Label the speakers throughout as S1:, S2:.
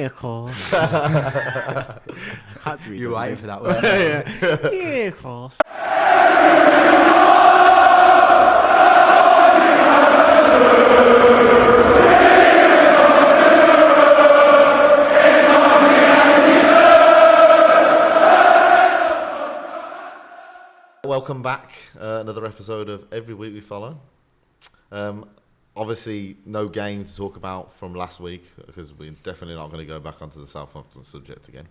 S1: of course.
S2: Had to be.
S3: You were waiting for that, weren't you?
S1: Yeah, of course.
S4: Welcome back. Another episode of Every Week We Follow. Obviously, no game to talk about from last week because we're definitely not going to go back onto the Southampton subject again.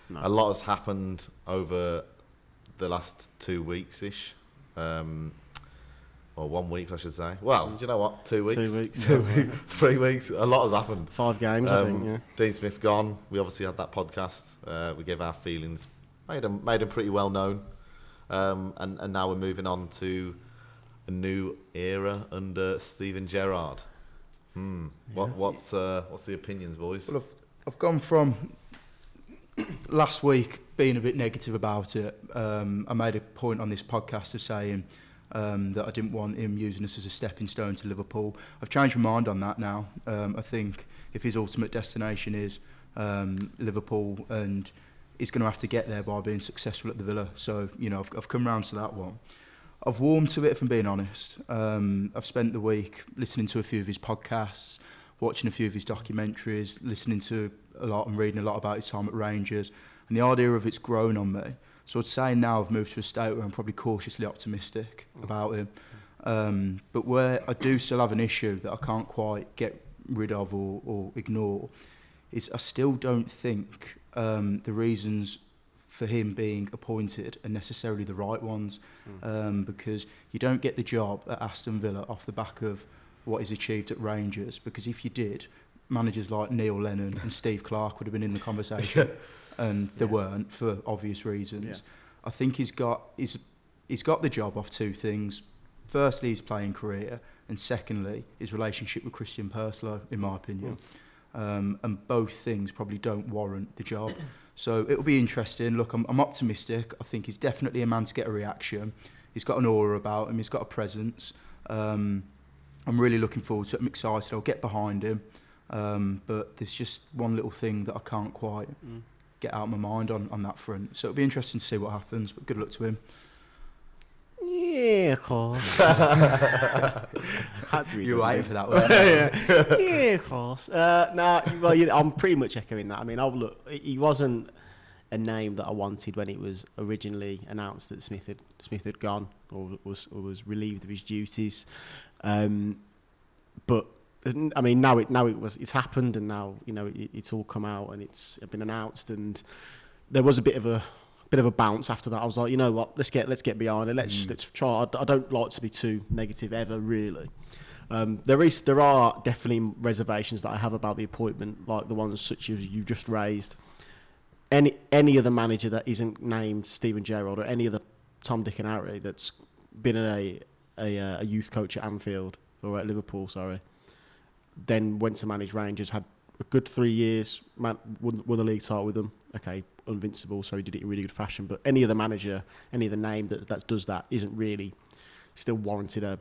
S4: No. A lot has happened over the last 2 weeks-ish. Or 1 week, I should say. Well, do you know what? 2 weeks.
S2: 2 weeks.
S4: 2 weeks. 3 weeks. A lot has happened.
S2: 5 games, I think, yeah.
S4: Dean Smith gone. We obviously had that podcast. We gave our feelings. Made them pretty well known. And now we're moving on to a new era under Steven Gerrard. What's the opinions, boys?
S3: Well, I've gone from last week being a bit negative about it. I made a point on this podcast of saying that I didn't want him using us as a stepping stone to Liverpool. I've changed my mind on that now. I think if his ultimate destination is Liverpool, and he's going to have to get there by being successful at the Villa. So, I've come round to that one. I've warmed to it, if I'm being honest. I've spent the week listening to a few of his podcasts, watching a few of his documentaries, listening to a lot and reading a lot about his time at Rangers. And the idea of it's grown on me. So I'd say now I've moved to a state where I'm probably cautiously optimistic about him. But where I do still have an issue that I can't quite get rid of or ignore is I still don't think the reasons for him being appointed are necessarily the right ones, because you don't get the job at Aston Villa off the back of what he's achieved at Rangers, because if you did, managers like Neil Lennon and Steve Clarke would have been in the conversation, and they weren't for obvious reasons. Yeah. I think he's got the job off 2 things. Firstly, his playing career, and secondly, his relationship with Christian Purslow, in my opinion. And both things probably don't warrant the job. So it'll be interesting. Look, I'm optimistic. I think he's definitely a man to get a reaction. He's got an aura about him. He's got a presence. I'm really looking forward to it. I'm excited. I'll get behind him. But there's just one little thing that I can't quite get out of my mind on that front. So it'll be interesting to see what happens. But good luck to him.
S1: Yeah, of course.
S2: Had to be.
S3: You were waiting for that, weren't you?
S1: Yeah, of course.
S2: I'm pretty much echoing that. I mean, he wasn't a name that I wanted when it was originally announced that Smith had gone or was relieved of his duties. But I mean, it's happened, and now it's all come out and it's been announced, and there was a bit of a bounce after that. I was like, you know what, let's get behind it. Let's try. I don't like to be too negative ever, really. There are definitely reservations that I have about the appointment, like the ones such as you just raised. Any other manager that isn't named Steven Gerrard, or any other Tom, Dick and Harry that's been a youth coach at Anfield or at Liverpool, then went to manage Rangers, had a good 3 years, won the league title with them. Okay, invincible, so he did it in really good fashion. But any other manager, any other name that does that isn't really still warranted a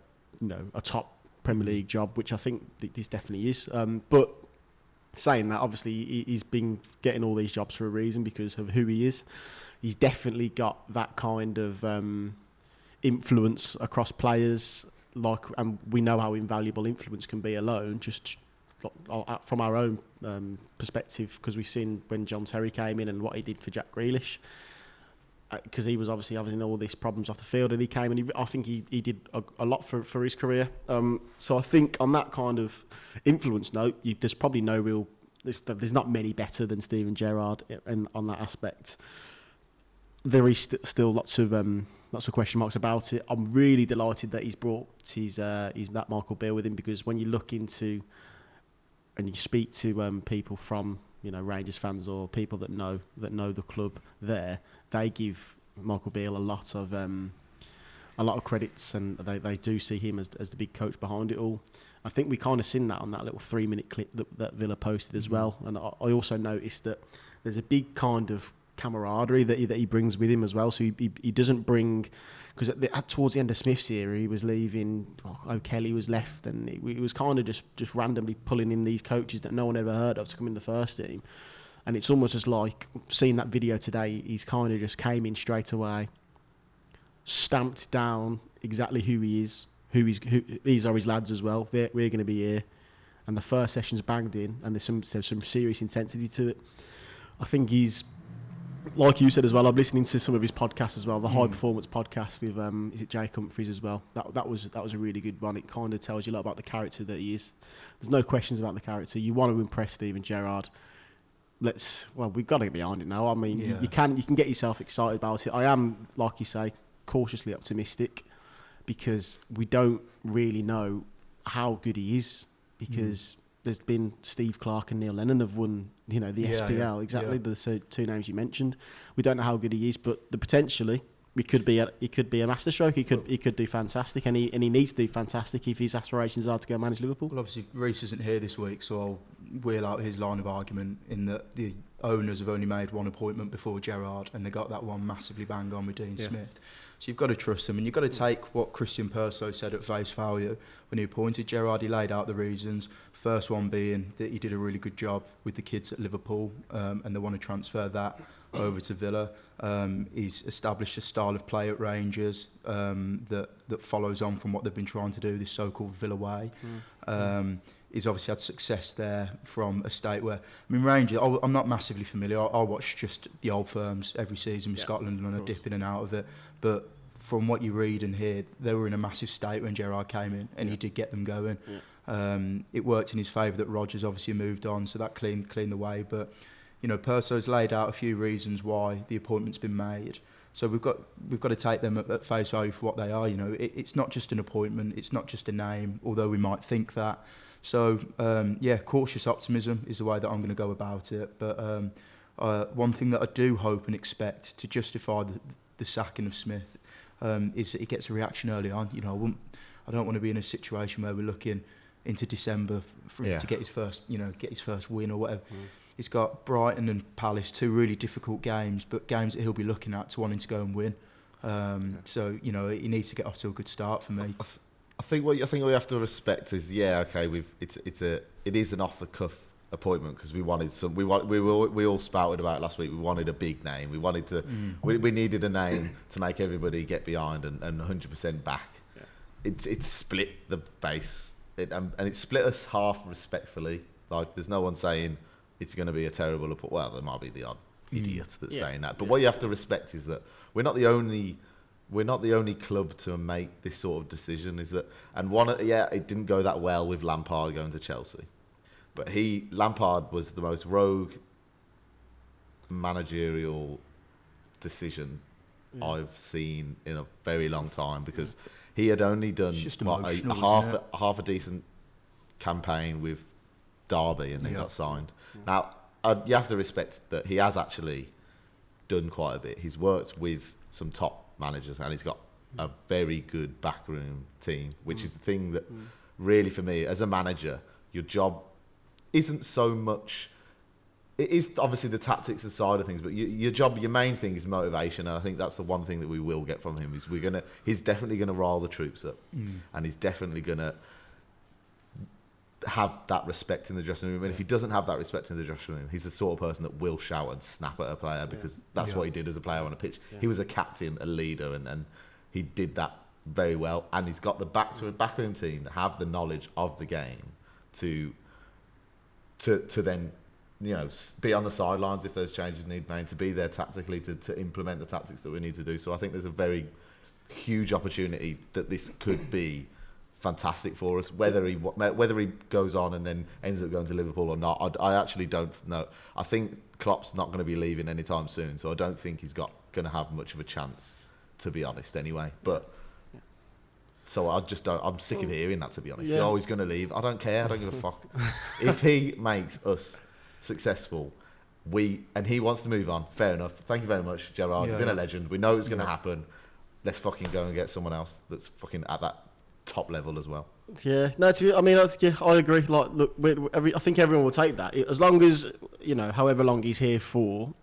S2: top Premier League job, which I think this definitely is. But saying that, obviously he's been getting all these jobs for a reason because of who he is. He's definitely got that kind of influence across players, and we know how invaluable influence can be alone, just from our own perspective, because we've seen when John Terry came in and what he did for Jack Grealish, because he was obviously having all these problems off the field, and he came and I think he did a lot for his career. So I think on that kind of influence note, there's probably there's not many better than Steven Gerrard on that aspect. There is still lots of question marks about it. I'm really delighted that he's brought his that Michael Beale with him, because when you look into and you speak to people from Rangers fans or people that know the club there, they give Michael Beale a lot of credits, and they do see him as the big coach behind it all. I think we kind of seen that on that little 3-minute clip that Villa posted as well. And I also noticed that there's a big kind of camaraderie that he brings with him as well. So he doesn't bring, because towards the end of Smith's era, he was leaving. O'Kelly was left, and he was kind of just randomly pulling in these coaches that no one ever heard of to come in the first team. And it's almost just like seeing that video today. He's kind of just came in straight away, stamped down exactly who he is, who these are his lads as well. We're going to be here, and the first session's banged in, and there's some serious intensity to it. I think he's, like you said as well, I'm listening to some of his podcasts as well, the High Performance podcast with is it Jake Humphries as well. That was a really good one. It kind of tells you a lot about the character that he is. There's no questions about the character. You want to impress Steven Gerrard. We've got to get behind it now. I mean, you can get yourself excited about it. I am, like you say, cautiously optimistic, because we don't really know how good he is, because there's been Steve Clarke and Neil Lennon have won, the SPL, the two names you mentioned. We don't know how good he is, but potentially he could be a masterstroke. He could do fantastic, and he needs to do fantastic if his aspirations are to go manage Liverpool.
S3: Well, obviously Reece isn't here this week, so I'll wheel out his line of argument in that the owners have only made one appointment before Gerrard, and they got that one massively bang on with Dean Smith. So you've got to trust them, and you've got to take what Christian Perso said at face value when he appointed Gerrard. He laid out the reasons. First one being that he did a really good job with the kids at Liverpool, and they want to transfer that over to Villa. He's established a style of play at Rangers that follows on from what they've been trying to do, this so-called Villa way. He's obviously had success there from a state where, Rangers, I'm not massively familiar. I watch just the old firms every season with Scotland, and I dip in and out of it. But from what you read and hear, they were in a massive state when Gerrard came in, and he did get them going. It worked in his favour that Rodgers obviously moved on, so that cleaned the way. But Perso's laid out a few reasons why the appointment's been made. So we've got to take them at face value for what they are. It's not just an appointment, it's not just a name, although we might think that. So cautious optimism is the way that I'm going to go about it. But one thing that I do hope and expect to justify the sacking of Smith is that he gets a reaction early on. I don't want to be in a situation where we're looking into December for him to get his first win or whatever. He's got Brighton and Palace, two really difficult games, but games that he'll be looking at to wanting to go and win. So he needs to get off to a good start for me.
S4: I think what we have to respect is it is an off the cuff appointment, because we wanted we all spouted about it last week. We wanted a big name. We wanted to we needed a name to make everybody get behind and 100% back. It's split the base and it split us half respectfully. Like, there's no one saying it's going to be a terrible appointment. Well, there might be the odd idiot that's saying that, but what you have to respect is that we're not the only club to make this sort of decision. It didn't go that well with Lampard going to Chelsea, but Lampard was the most rogue managerial decision I've seen in a very long time, because he had only done half a decent campaign with Derby and then got signed. Now, you have to respect that he has actually done quite a bit. He's worked with some top managers, and he's got a very good backroom team, which is the thing that really, for me, as a manager, your job isn't so much. It is obviously the tactics side of things, but your main thing is motivation, and I think that's the one thing that we will get from him. He's definitely gonna rile the troops up, and he's definitely gonna have that respect in the dressing room. And if he doesn't have that respect in the dressing room, he's the sort of person that will shout and snap at a player, because that's what he did as a player on a pitch. He was a captain, a leader, and he did that very well. And he's got the backroom team that have the knowledge of the game to then be on the sidelines if those changes need made, to be there tactically to implement the tactics that we need to do. So I think there's a very huge opportunity that this could be fantastic for us. Whether he goes on and then ends up going to Liverpool or not, I actually don't know. I think Klopp's not going to be leaving anytime soon, so I don't think he's going to have much of a chance, to be honest. Anyway, but so I just don't. I'm sick of hearing that, to be honest. He's going to leave. I don't care. I don't give a fuck. If he makes us successful, and he wants to move on, fair enough. Thank you very much, Gerrard. You've been a legend. We know it's going to happen. Let's fucking go and get someone else that's fucking at that top level as well.
S2: I agree. Like, look, I think everyone will take that, as long as however long he's here for,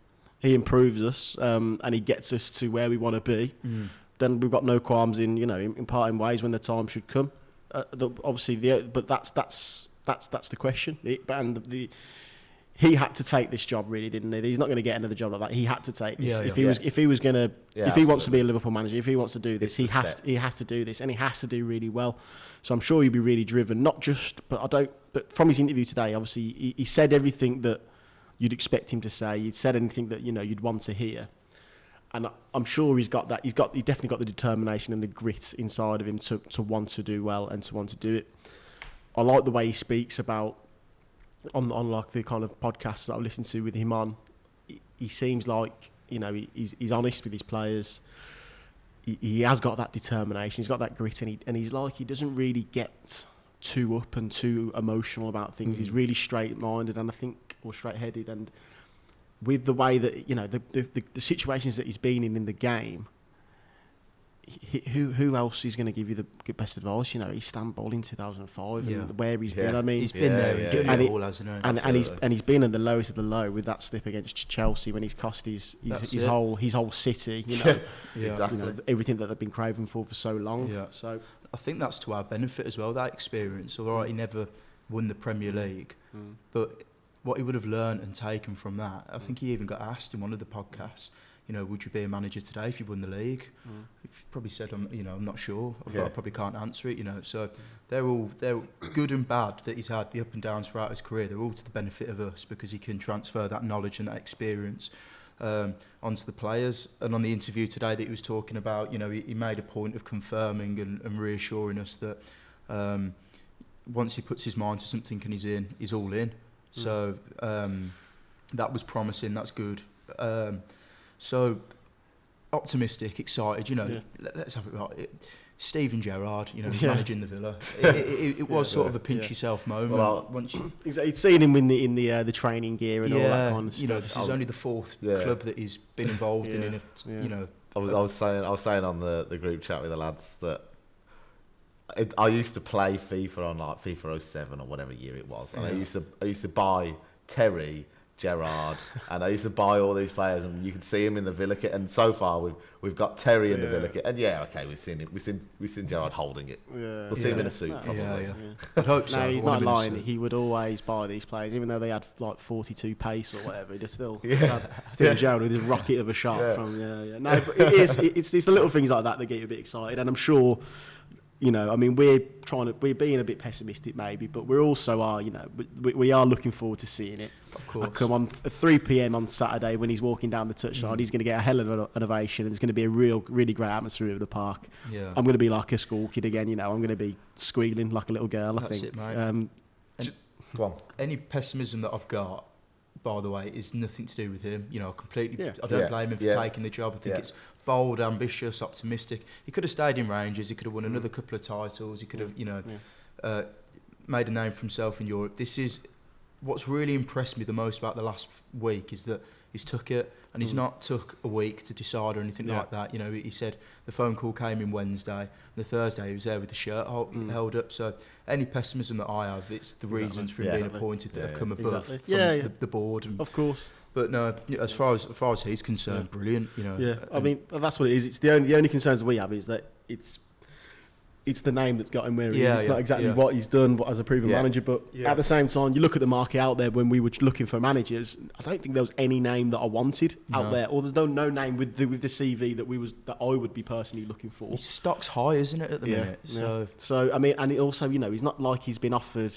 S2: he improves us, and he gets us to where we want to be, then we've got no qualms in imparting ways when the time should come. But that's the question. He had to take this job, really, didn't he? He's not going to get another job like that. He had to take this. If he wants to be a Liverpool manager, if he wants to do this, he has to do this, and he has to do really well. So I'm sure he'll be really driven. But from his interview today, obviously he said everything that you'd expect him to say. He'd said anything that you'd want to hear, and I'm sure he's got that. He definitely got the determination and the grit inside of him to want to do well and to want to do it. I like the way he speaks about. On like the kind of podcasts that I've listened to with him on, he seems like he's honest with his players. He has got that determination. He's got that grit, and he's like he doesn't really get too up and too emotional about things. He's really straight-minded or straight-headed. And with the way that the situations that he's been in the game, who else is going to give you the best advice? Istanbul in 2005 and where he's been. I mean,
S3: he's been there
S2: and he's been at the lowest of the low with that slip against Chelsea when he's cost his whole city.
S4: Exactly.
S2: Everything that they've been craving for so long.
S3: Yeah.
S2: So
S3: I think that's to our benefit as well. That experience. All right, he never won the Premier League, but what he would have learned and taken from that, I think he even got asked in one of the podcasts. Would you be a manager today if you won the league? He probably said, I'm not sure. I probably can't answer it. So they're good and bad that he's had the up and downs throughout his career. They're all to the benefit of us because he can transfer that knowledge and that experience onto the players. And on the interview today that he was talking about, he made a point of confirming and reassuring us that once he puts his mind to something and he's all in. So that was promising. That's good. So optimistic, excited, let's have it right. Steven Gerrard, managing the Villa. It was sort of a pinch yourself moment.
S2: Well, once you'd seen him in the training gear and all that kind of stuff.
S3: This is only the fourth club that he's been involved in.
S4: I was saying on the group chat with the lads that I used to play FIFA on like FIFA 07 or whatever year it was, and I used to buy Terry, Gerrard, and I used to buy all these players, and you can see him in the Villa kit. And so far, we've got Terry in the Villa kit, and we've seen him. We've seen Gerrard holding it. We'll see him in a suit, possibly.
S3: I'd hope so.
S2: No, he's not lying. He would always buy these players, even though they had like 42 pace or whatever. He just still Gerrard with his rocket of a shot from. No, but it's the little things like that that get you a bit excited, and I'm sure. We're being a bit pessimistic maybe, but we're also we are looking forward to seeing it.
S3: Of course.
S2: Come on, at 3 p.m. on Saturday when he's walking down the touchline, he's going to get a hell of an ovation, and it's going to be a really great atmosphere of the park.
S3: Yeah.
S2: I'm going to be like a school kid again, I'm going to be squealing like a little girl, I
S3: That's
S2: think.
S3: It, mate.
S4: Go on.
S3: Any pessimism that I've got, by the way, is nothing to do with him. Completely.
S2: Yeah.
S3: I don't blame him for taking the job. I think it's bold, ambitious, optimistic. He could have stayed in Rangers. He could have won another couple of titles. He could have, made a name for himself in Europe. This is what's really impressed me the most about the last week is that he's took it, and he's not took a week to decide or anything like that. He said the phone call came in Wednesday, and the Thursday he was there with the shirt held up. So any pessimism that I have, it's the reasons for him being appointed that have come above from the board. And,
S2: of course.
S3: But no, as far as he's concerned, brilliant.
S2: I mean, that's what it is. It's the only concerns we have is that it's the name that's got him where he is. It's not exactly what he's done as a proven manager, but at the same time, you look at the market out there when we were looking for managers. I don't think there was any name that I wanted out there, or there's no name with the CV that I would be personally looking for.
S3: His stock's high, isn't it, at the minute?
S2: So I mean, and it also, he's not like he's been offered.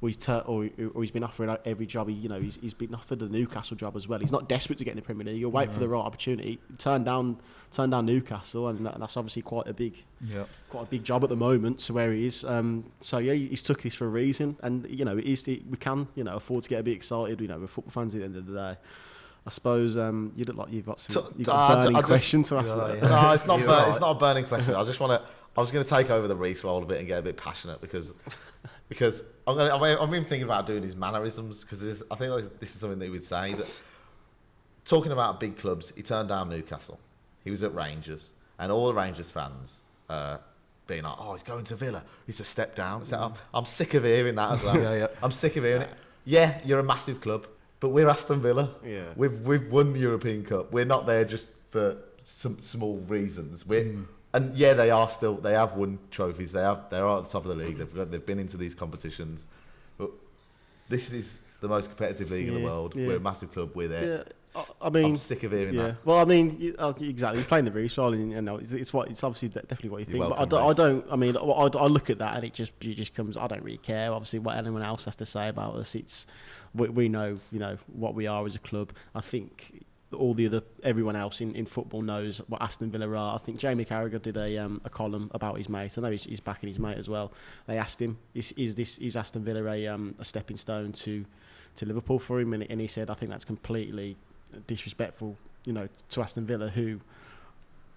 S2: Or he's been offering every job. He's been offered the Newcastle job as well. He's not desperate to get in the Premier League. He'll wait for the right opportunity. Turn down Newcastle, and that's obviously quite a big job at the moment. So where he is, he's took this for a reason, and we can afford to get a bit excited. We're football fans at the end of the day. I suppose you look like you've got a burning question to ask.
S4: No, it's not. It's not a burning question. I was going to take over the Reece role a bit and get a bit passionate because I've been thinking about doing his mannerisms because I think this is something that he would say. That, talking about big clubs, he turned down Newcastle. He was at Rangers, and all the Rangers fans being like, "Oh, he's going to Villa. It's a step down." So I'm sick of hearing that as well. I'm sick of hearing it. Yeah, you're a massive club. But we're Aston Villa.
S2: Yeah.
S4: We've won the European Cup. We're not there just for some small reasons. And yeah, they have won trophies. They're at the top of the league. They've been into these competitions. But this is the most competitive league in the world.
S2: Yeah.
S4: We're a massive club. We're there.
S2: Yeah. I mean,
S4: I'm sick of hearing that.
S2: Well, I mean, exactly. You're playing the Reece role, and you know, it's obviously definitely what you think. But I don't. I mean, I look at that, and it just comes. I don't really care. Obviously, what anyone else has to say about us, we know, you know, what we are as a club. I think everyone else in football knows what Aston Villa are. I think Jamie Carragher did a column about his mate. I know he's backing his mate as well. They asked him, is Aston Villa a stepping stone to Liverpool for him? And he said, I think that's completely disrespectful, you know, to Aston Villa, who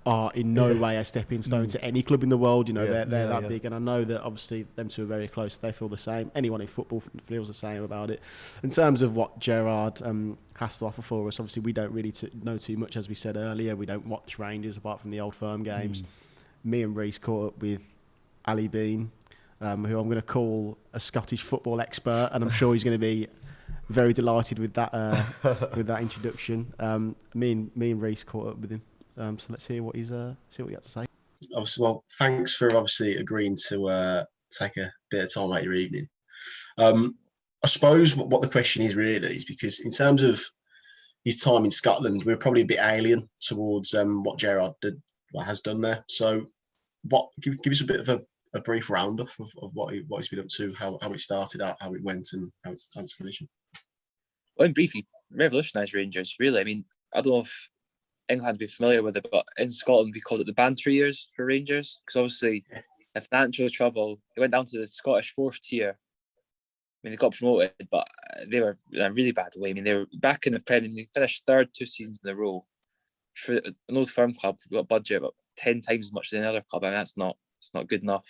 S2: are in no way a stepping stone to any club in the world. You know, they're that big, and I know that obviously them two are very close. They feel the same. Anyone in football feels the same about it. In terms of what Gerrard has to offer for us, obviously we don't really know too much, as we said earlier. We don't watch Rangers apart from the Old Firm games. Me and Reece caught up with Ali Bean, who I'm going to call a Scottish football expert, and I'm sure he's going to be very delighted with that with that introduction. Me and Reece caught up with him. So let's hear what he had to say.
S1: Obviously, well, thanks for obviously agreeing to take a bit of time out of your evening. I suppose what the question is really is because in terms of his time in Scotland, we're probably a bit alien towards what Gerrard has done there. So, give us a bit of a brief roundup of what he's been up to, how it started out, how it went, and how it's finishing.
S5: Well, in brief, he revolutionised Rangers, really. I mean, I don't know if England would be familiar with it, but in Scotland, we called it the banter years for Rangers, because obviously, if financial trouble, they went down to the Scottish fourth tier. I mean, they got promoted, but they were in a really bad way. I mean, they were back in the Premier League. They finished third 2 seasons in a row. For an Old Firm club, we've got a budget about 10 times as much as any other club, and it's not good enough.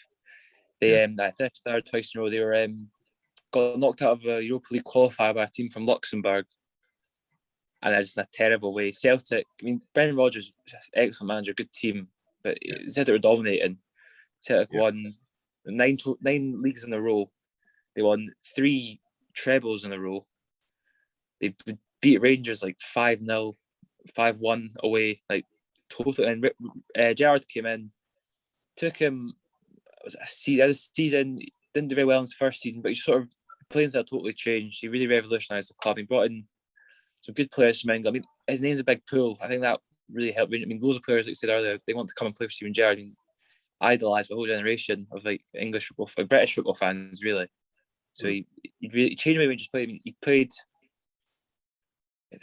S5: They finished third twice in a row. They were got knocked out of a Europa League qualifier by a team from Luxembourg, and that's just in a terrible way. Celtic, I mean, Brendan Rodgers, excellent manager, good team, but Celtic were dominating. Celtic won 9 leagues in a row. They won 3 trebles in a row. They beat Rangers like 5-0, 5-1 away, like totally. And Gerrard came in, took him a season, didn't do very well in his first season, but he sort of playing that totally changed. He really revolutionised the club. He brought in some good players from England. I mean, his name's a big pool. I think that really helped. I mean, loads of players, like I said earlier, they want to come and play for Steven Gerrard and idolise a whole generation of like English football, British football fans, really. So he really changed the way Rangers played. I mean, he played.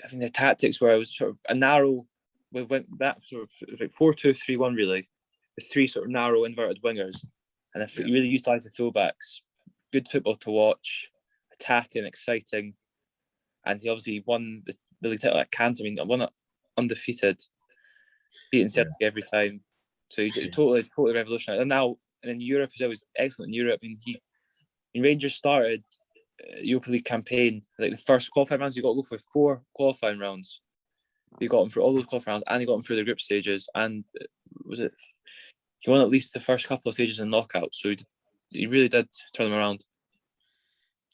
S5: I think their tactics were it was sort of a narrow. We went that sort of like 4-2-3-1 really, with 3 sort of narrow inverted wingers, and he really utilised the fullbacks. Good football to watch, attacking, exciting, and he obviously won the league title at Canton. I mean, won it undefeated, beating Celtic every time. So he totally revolutionised. And now in Europe, he was excellent in Europe. I mean, Rangers started Europa League campaign, like the first qualifying rounds, you got to go for 4 qualifying rounds. You got him through all those qualifying rounds, and you got him through the group stages. And he won at least the first couple of stages in knockouts. So he really did turn them around.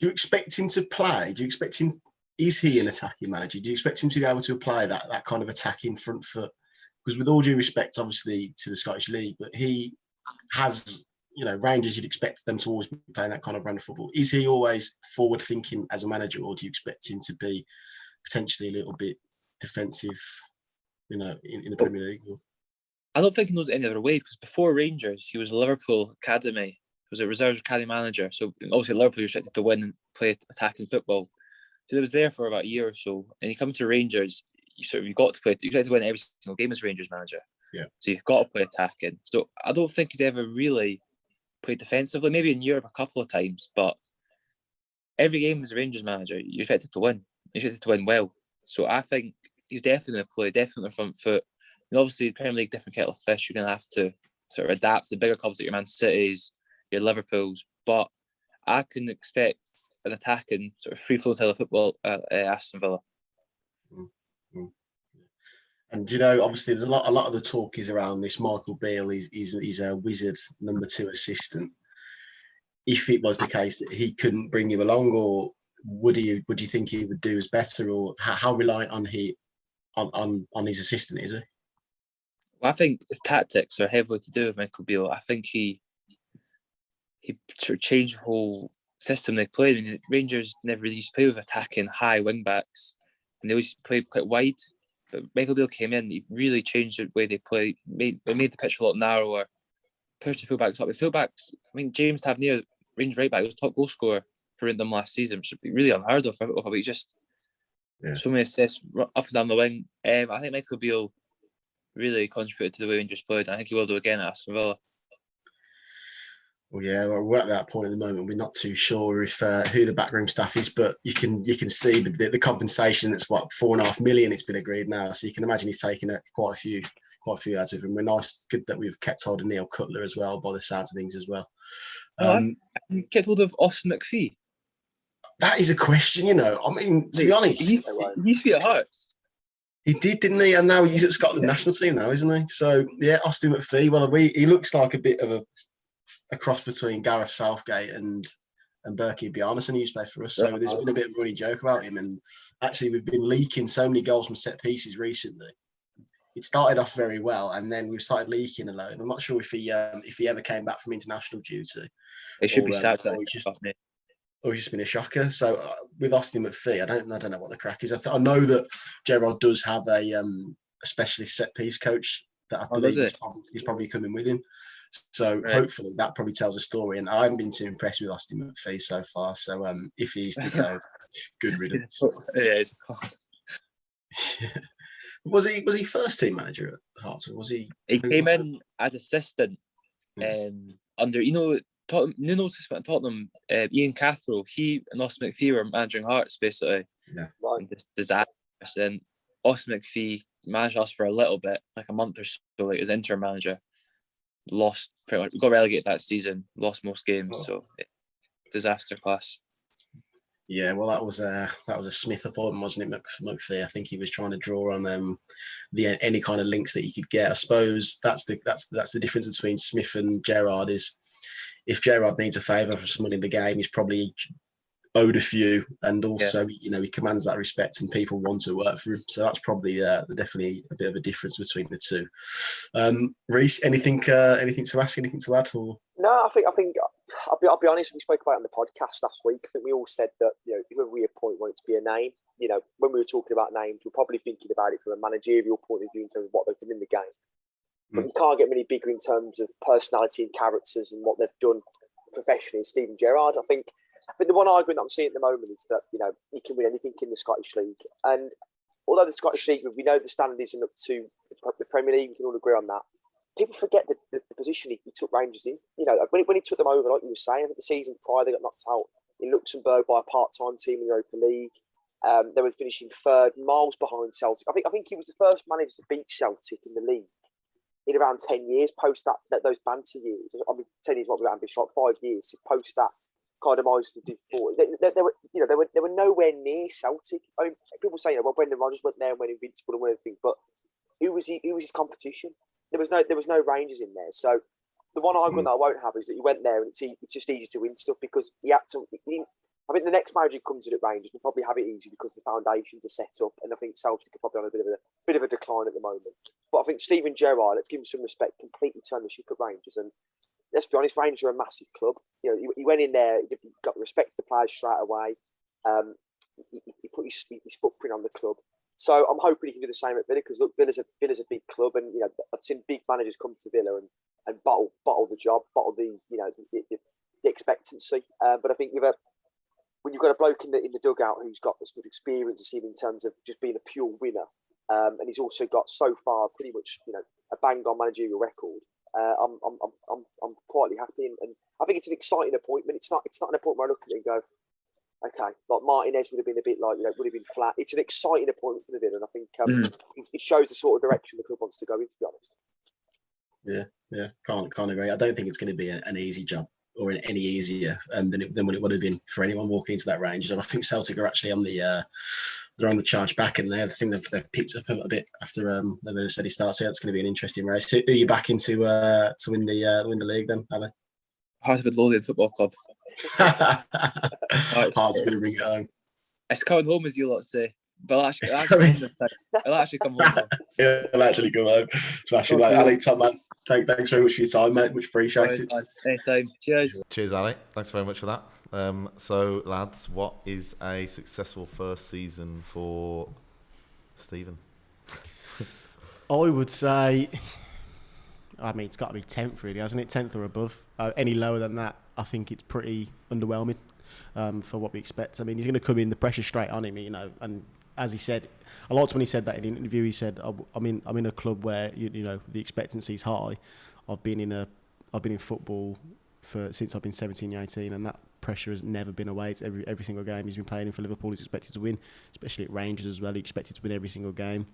S1: Do you expect him to play? Do you expect him? Is he an attacking manager? Do you expect him to be able to apply that kind of attacking front foot? Because with all due respect, obviously, to the Scottish League, but he has. You know, Rangers, you'd expect them to always be playing that kind of brand of football. Is he always forward-thinking as a manager, or do you expect him to be potentially a little bit defensive, you know, in the Premier League?
S5: I don't think he knows it any other way, because before Rangers, he was a Liverpool Academy. He was a reserves academy manager. So obviously Liverpool was expected to win and play attacking football. So he was there for about a year or so. And you come to Rangers, you got to play. You got to win every single game as Rangers manager.
S1: Yeah. So
S5: you've got to play attacking. So I don't think he's ever really played defensively, maybe in Europe a couple of times, but every game as a Rangers manager, you're expected to win. You're expected to win well. So I think he's definitely going to play, definitely front foot. And obviously, the Premier League, different kettle of fish. You're going to have to sort of adapt to the bigger clubs like your Man Cities, your Liverpools. But I couldn't expect an attacking sort of free flow style of football at Aston Villa.
S1: Mm-hmm. And you know, obviously, there's a lot of the talk is around this. Michael Beale is a wizard number 2 assistant. If it was the case that he couldn't bring you along, or would you think he would do as better, or how reliant on his assistant is he?
S5: Well, I think the tactics are heavily to do with Michael Beale. I think he sort of changed the whole system they played. I mean, Rangers never really used to play with attacking high wing backs, and they always played quite wide. But Michael Beale came in, he really changed the way they played, made the pitch a lot narrower, pushed the fullbacks up. The fullbacks, I mean, James Tavernier, Rangers right back, was top goal scorer for them last season, which would be really unheard of. But he just so many assists up and down the wing. I think Michael Beale really contributed to the way Rangers played. I think he will do again at Aston Villa.
S1: Well, yeah, we're at that point at the moment. We're not too sure if who the backroom staff is, but you can see the compensation. That's what, $4.5 million. It's been agreed now, so you can imagine he's taken quite a few ads with him. We're good that we've kept hold of Neil Cutler as well, by the sounds of things as well.
S5: I kept hold of Austin McPhee.
S1: That is a question, you know. I mean, to be honest,
S5: he used to be at Hearts.
S1: He didn't he? And now he's at Scotland national team now, isn't he? So yeah, Austin McPhee. Well, he looks like a bit of a cross between Gareth Southgate and Berkey Bjarnason, who used to play for us. So there's been a bit of a running joke about him. And actually, we've been leaking so many goals from set pieces recently. It started off very well, and then we've started leaking a load. I'm not sure if he ever came back from international duty.
S5: It should be sad.
S1: Or he's just been a shocker. So with Austin McPhee, I don't know what the crack is. I know that Gerrard does have a specialist set piece coach that I believe he's probably coming with him. So hopefully that probably tells a story. And I haven't been too impressed with Austin McPhee so far. So if he's to go, good riddance.
S5: Yeah.
S1: Was he first team manager at Hearts, or was he?
S5: He came in as assistant under Nuno's assistant at Tottenham. Ian Cathro, he and Austin McPhee were managing Hearts basically. Yeah. This disaster. And Austin McPhee managed us for a little bit, like a month or so, like as interim manager. Lost pretty much. We got relegated that season. Lost most games. So disaster class.
S1: Yeah, well, that was a Smith appointment, wasn't it, McPhee? I think he was trying to draw on any kind of links that he could get. I suppose that's the difference between Smith and Gerrard. Is if Gerrard needs a favour from someone in the game, he's probably owed a few, and also he commands that respect, and people want to work for him. So that's probably definitely a bit of a difference between the two. Reece, anything to ask? Anything to add? Or
S6: no, I think I'll be honest. We spoke about it on the podcast last week. I think we all said that whoever we appoint wants to be a name. When we were talking about names, we're probably thinking about it from a managerial point of view in terms of what they've done in the game. But you can't get many bigger in terms of personality and characters and what they've done professionally. Steven Gerrard, I think the one argument that I'm seeing at the moment is that he can win anything in the Scottish League, and although the Scottish League, we know the standard isn't up to the Premier League, we can all agree on that. People forget the position he took Rangers in. When he took them over, like you were saying, the season prior they got knocked out in Luxembourg by a part-time team in the Europa League. They were finishing third, miles behind Celtic. I think he was the first manager to beat Celtic in the league in around 10 years post those banter years. I mean, 10 years might be ambitious, like 5 years post that kind of miles to do 40. They were nowhere near Celtic. I mean, people say, Brendan Rodgers went there and went invincible and everything, but who was his competition? There was no Rangers in there. So the one argument that I won't have is that he went there and it's just easy to win stuff because he had to. I think the next manager who comes in at Rangers will probably have it easy because the foundations are set up, and I think Celtic are probably on a bit of a decline at the moment. But I think Steven Gerrard, let's give him some respect, completely turned the ship at Rangers. And let's be honest, Rangers are a massive club. He went in there, he got respect for the players straight away. He put his footprint on the club. So I'm hoping he can do the same at Villa because look, Villa's a big club, and I've seen big managers come to Villa and bottle the job, bottle the expectancy. But I think when you've got a bloke in the dugout who's got as much experience as him in terms of just being a pure winner, and he's also got so far pretty much a bang on managerial record. I'm quietly happy, and I think it's an exciting appointment. It's not an appointment where I look at it and go, okay, like Martinez would have been a bit like would have been flat. It's an exciting appointment for the Villa, and I think it shows the sort of direction the club wants to go in. To be honest,
S1: yeah, can't agree. I don't think it's going to be an easy job or any easier than what it would have been for anyone walking into that range. And I think Celtic are actually on they're on the charge back in there. I think they've picked up a bit after they've had a steady start. So it's going to be an interesting race. Who are you backing to win the league then, Alan?
S5: Hartlepool Lothian Football Club.
S1: Heart's going to bring it home.
S5: It's coming home, as you lot say. But I'll actually, I'll actually come home.
S1: Yeah, I'll actually come home. Smashing, mate. Ali, top man. Thanks very much for your time, mate. Much appreciated.
S5: Anytime. Cheers.
S4: Cheers, Ali. Thanks very much for that. So, lads, what is a successful first season for Stephen?
S2: I would say, I mean, it's got to be 10th, really, hasn't it? 10th or above. Any lower than that, I think it's pretty underwhelming for what we expect. I mean, he's going to come in, the pressure straight on him, you know, and as he said, I liked when he said that in an interview. He said, "I'm in a club where you know the expectancy is high. I've been in football since I've been 17, 18, and that pressure has never been away. It's every single game he's been playing in for Liverpool. He's expected to win, especially at Rangers as well. He's expected to win every single game.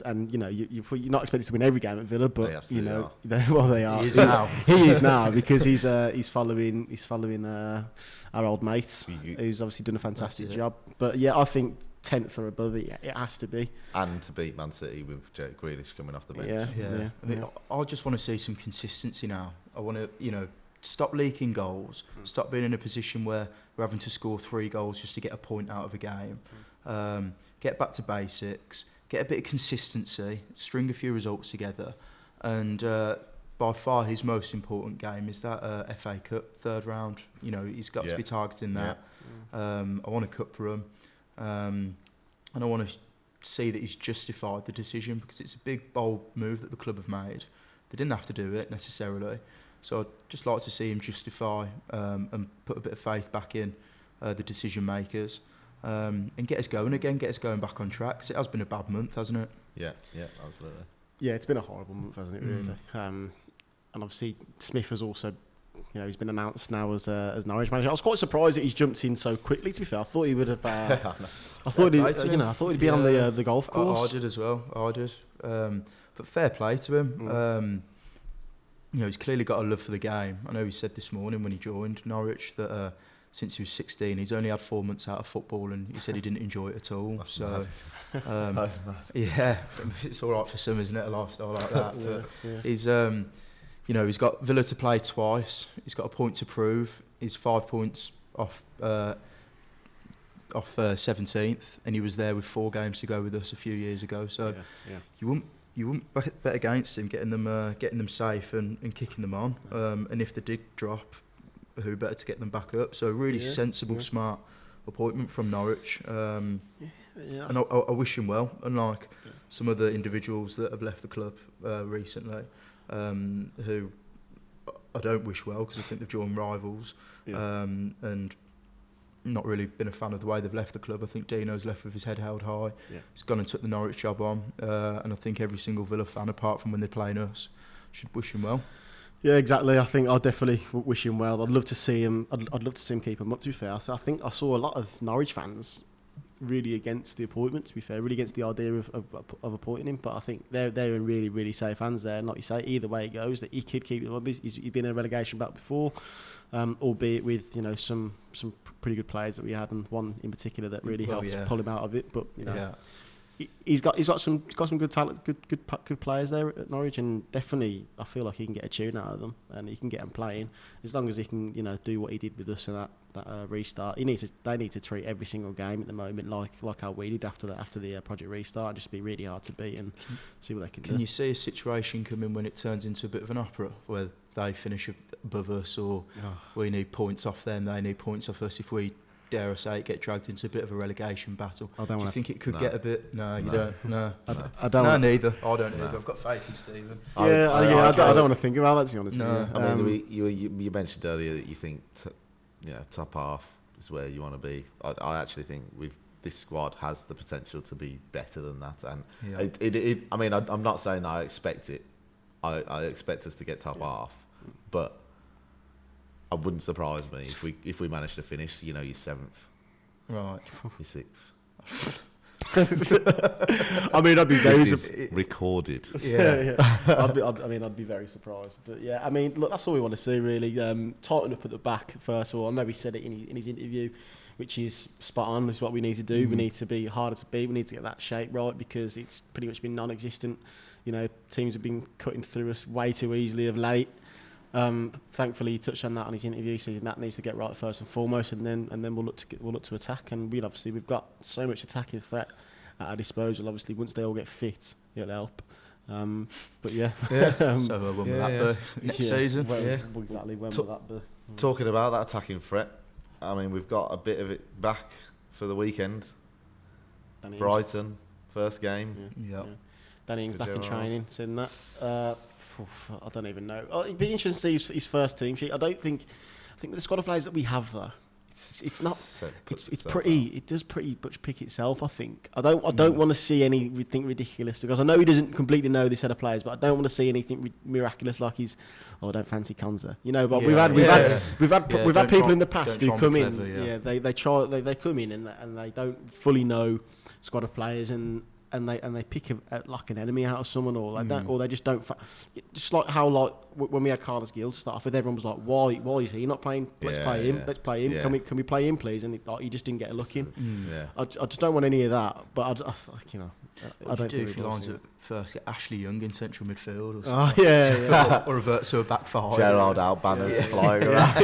S2: And you know you're not expected to win every game at Villa, but you know, well they are.
S3: He is now.
S2: He is now because he's following our old mate, who's obviously done a fantastic job. But yeah, I think 10th or above it has to be.
S4: And to beat Man City with Jack Grealish coming off the bench.
S3: Yeah. I mean, I just want to see some consistency now. I want to, you know, stop leaking goals, stop being in a position where we're having to score 3 goals just to get a point out of a game. Get back to basics. Get a bit of consistency, string a few results together, and by far his most important game is that FA Cup 3rd round. You know, he's got to be targeting that. I want a cup for him, and I want to see that he's justified the decision, because it's a big, bold move that the club have made. They didn't have to do it necessarily, so I'd just like to see him justify and put a bit of faith back in the decision makers. And get us going again, get us going back on track. 'Cause it has been a bad month, hasn't it?
S4: Yeah, absolutely.
S2: Yeah, it's been a horrible month, hasn't it, really? And obviously Smith has also, you know, he's been announced now as Norwich manager. I was quite surprised that he's jumped in so quickly, to be fair. I thought he would have, I thought he'd be on the golf course.
S3: I did as well, but fair play to him. You know, he's clearly got a love for the game. I know he said this morning when he joined Norwich that since he was 16, he's only had 4 months out of football, and he said he didn't enjoy it at all.
S4: That's
S3: so,
S4: mad.
S3: Yeah, it's all right for some, isn't it? A lifestyle like that. He's, you know, he's got Villa to play twice. He's got a point to prove. He's 5 points off 17th, and he was there with 4 games to go with us a few years ago. So you wouldn't bet against him getting them safe and kicking them on. And if they did drop, who better to get them back up? So a really sensible, smart appointment from Norwich. And I wish him well, unlike some other individuals that have left the club recently, who I don't wish well, because I think they've joined rivals, and not really been a fan of the way they've left the club. I think Dino's left with his head held high. He's gone and took the Norwich job on, and I think every single Villa fan, apart from when they're playing us, should wish him well.
S2: Yeah, exactly. I think I'll definitely wish him well. I'd love to see him. I'd love to see him keep him up. To be fair, so I think I saw a lot of Norwich fans really against the appointment. To be fair, really against the idea of appointing him. But I think they're in really safe hands there. And like you say, either way it goes, that he could keep him up. He's been in a relegation battle before, albeit with, you know, some pretty good players that we had, and one in particular that really helped pull him out of it. But you know. He's got some good talent, good players there at Norwich, and definitely I feel like he can get a tune out of them, and he can get them playing as long as he can, you know, do what he did with us and that restart. They need to treat every single game at the moment like how we did after the Project Restart, and just be really hard to beat and see what they can do.
S3: Can you see a situation coming when it turns into a bit of an opera where they finish above us, or we need points off them, they need points off us? If we, dare I say it, get dragged into a bit of a relegation battle. Do you think it could get a bit? No, you don't. No,
S2: I don't.
S3: No, neither. I don't either. I've got faith in Stephen.
S2: I don't want to think about that, to be honest.
S3: No,
S4: I mean, you mentioned earlier that you think top half is where you want to be. I actually think with this squad has the potential to be better than that, and I mean, I'm not saying I expect it. I expect us to get top half, but it wouldn't surprise me if we manage to finish, you know, your 7th,
S3: right,
S4: your
S2: 6th. I mean, I'd be very
S4: recorded.
S2: I'd be very surprised. But yeah, I mean, look, that's all we want to see, really. Tighten up at the back first of all. I know he said it in his interview, which is spot on. Is what we need to do. We need to be harder to beat. We need to get that shape right, because it's pretty much been non-existent. You know, teams have been cutting through us way too easily of late. Thankfully, he touched on that on his interview, so that needs to get right first and foremost, and then we'll look to attack. And we've got so much attacking threat at our disposal. Obviously, once they all get fit, it'll help. But yeah.
S3: So when will that be? Next season?
S2: Exactly. When will that be?
S4: Talking about that attacking threat, I mean, we've got a bit of it back for the weekend. Brighton, first game.
S3: Yeah.
S2: Danny Ings back in
S4: Gerrard.
S2: training, seeing that. I don't even know. It'd be interesting to see his first team sheet. I think the squad of players that we have though, it's not. It does pretty much pick itself. I think. I don't want to see anything ridiculous because I know he doesn't completely know this set of players, but I don't want to see anything miraculous like he's. Oh, I don't fancy Konza. You know, but we've had people in the past who come in. They come in and they don't fully know squad of players and they pick like an enemy out of someone, or they just don't. Just like how when we had Carlos Gil start off with, everyone was like, "Why is he not playing? Let's play him. Let's play him.
S4: Yeah.
S2: Can we play him, please?" And he just didn't get a look in.
S4: Yeah.
S2: I just don't want any of that. But I don't think
S3: if he lines at first, get Ashley Young in central midfield, or
S2: yeah.
S3: or revert to a back five.
S4: Gerrard out, banners flying around.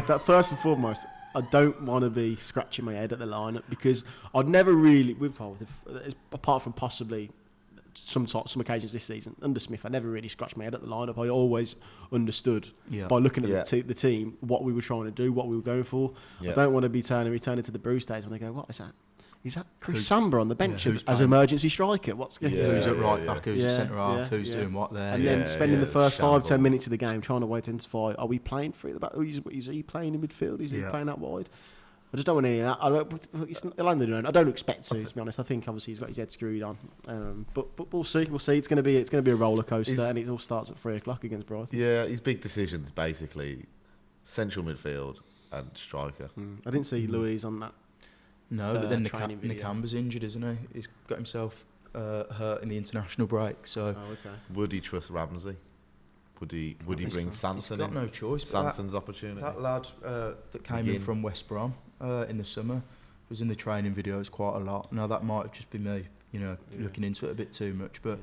S2: That first and foremost, I don't want to be scratching my head at the lineup because I'd never really, apart from possibly some occasions this season under Smith, I never really scratched my head at the lineup. I always understood by looking at the team what we were trying to do, what we were going for. I don't want to be returning to the Bruce days when they go, "What is that? Is that Chris Samba on the bench as emergency striker? What's going on?
S3: Who's at right back? Who's at centre half? Who's doing what there?"
S2: And then spending the first 5-10 minutes of the game trying to identify: are we playing through the back? Is he playing in midfield? Is he playing out wide? I just don't want any of that. I don't expect to be honest. I think obviously he's got his head screwed on. But we'll see. We'll see. It's going to be a roller coaster, and it all starts at 3:00 against Brighton.
S4: Yeah, his big decisions basically central midfield and striker.
S2: I didn't see Louise on that.
S3: No, but then
S2: training
S3: Nakamba's injured, isn't he? He's got himself hurt in the international break. So
S4: would he trust Ramsey? Would he bring Sanson in?
S3: He's got no choice.
S4: Sanson's opportunity.
S3: That lad that came in from West Brom in the summer was in the training videos quite a lot. Now that might have just been me, looking into it a bit too much, but.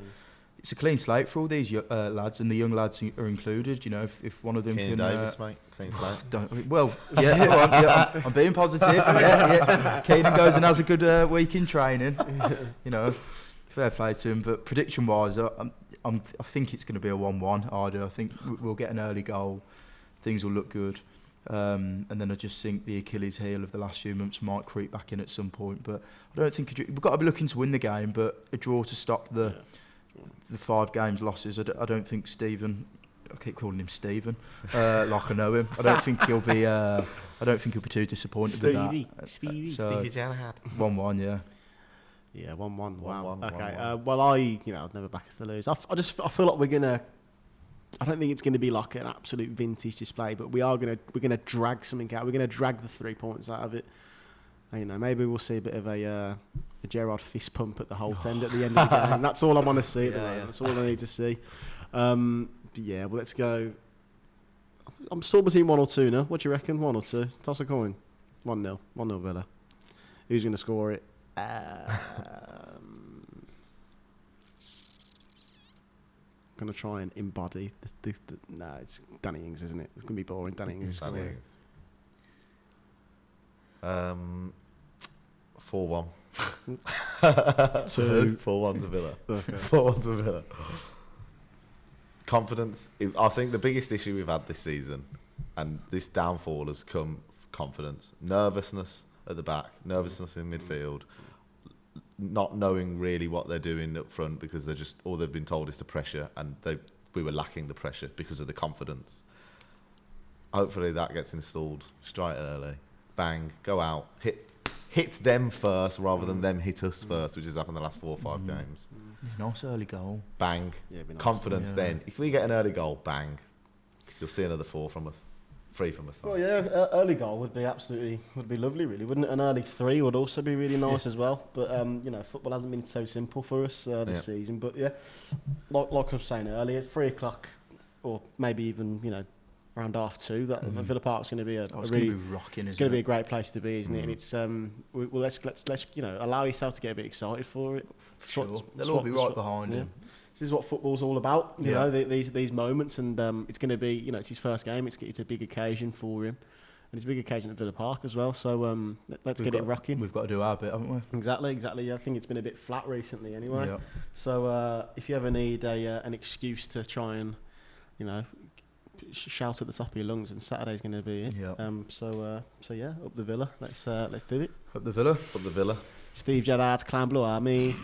S3: It's a clean slate for all these lads, and the young lads are included. If one of them
S4: Keenan
S3: can,
S4: Davis, mate, clean slate.
S3: I'm being positive. Keenan goes and has a good week in training. Fair play to him. But prediction-wise, I think it's going to be a 1-1. I think we'll get an early goal. Things will look good, and then I just think the Achilles heel of the last few months might creep back in at some point. But I don't think we've got to be looking to win the game, but a draw to stop the 5 games losses. I don't think Stephen. I keep calling him Stephen, like I know him. I don't think he'll be. I don't think he'll be too disappointed with that.
S4: Stevie Gerrard.
S3: 1-1, yeah.
S2: Yeah, 1-1. Wow.
S4: 1-1,
S2: Okay.
S4: 1-1.
S2: Well, I'd never back us to lose. I feel like we're gonna. I don't think it's going to be like an absolute vintage display, but we're gonna drag something out. We're gonna drag the 3 points out of it. And, maybe we'll see a bit of a Gerrard fist pump at the Holt end at the end of the game. That's all I want to see at the moment. That's all I need to see. Well, let's go. I'm still between 1 or 2 now. What do you reckon? 1 or 2? Toss a coin. 1-0. 1-0 Villa. Who's going to score it? Going to try and embody it's Danny Ings, isn't it? It's going to be boring. Danny Ings.
S4: 4-1.
S2: 2.
S4: 4-1 to Villa.
S2: Okay.
S4: 4-1 to Villa. Confidence. I think the biggest issue we've had this season, and this downfall has come from confidence, nervousness at the back, nervousness in midfield, not knowing really what they're doing up front because they're just all they've been told is the pressure, and we were lacking the pressure because of the confidence. Hopefully that gets installed straight early. Bang, go out, hit them first rather than them hit us first, which has happened the last 4 or 5 games.
S3: Nice early goal.
S4: Bang,
S2: Nice.
S4: confidence. Then, if we get an early goal, bang, you'll see another 4 from us, 3 from us.
S2: Well, early goal would be lovely, really, wouldn't it? An early 3 would also be really nice as well. But football hasn't been so simple for us this season. But like I was saying earlier, 3:00 or maybe even around 2:30. That Villa Park's going to be
S3: it's going to be rocking.
S2: It's going to be a great place to be, isn't it? And it's let's allow yourself to get a bit excited for it.
S3: Sure. They'll all be right behind him.
S2: this is what football's all about. You know, these moments, and it's going to be, you know, it's his first game. It's a big occasion for him, and it's a big occasion at Villa Park as well. So let's get it rocking.
S3: We've got to do our bit, haven't we?
S2: Exactly. I think it's been a bit flat recently, anyway.
S3: Yeah.
S2: So if you ever need an excuse to try and, you know, shout at the top of your lungs, and Saturday's going to be it.
S3: Yeah.
S2: So yeah, up the Villa. Let's do it.
S3: Up the Villa.
S4: Up the Villa.
S2: Steve Gerrard's Clan Blue Army.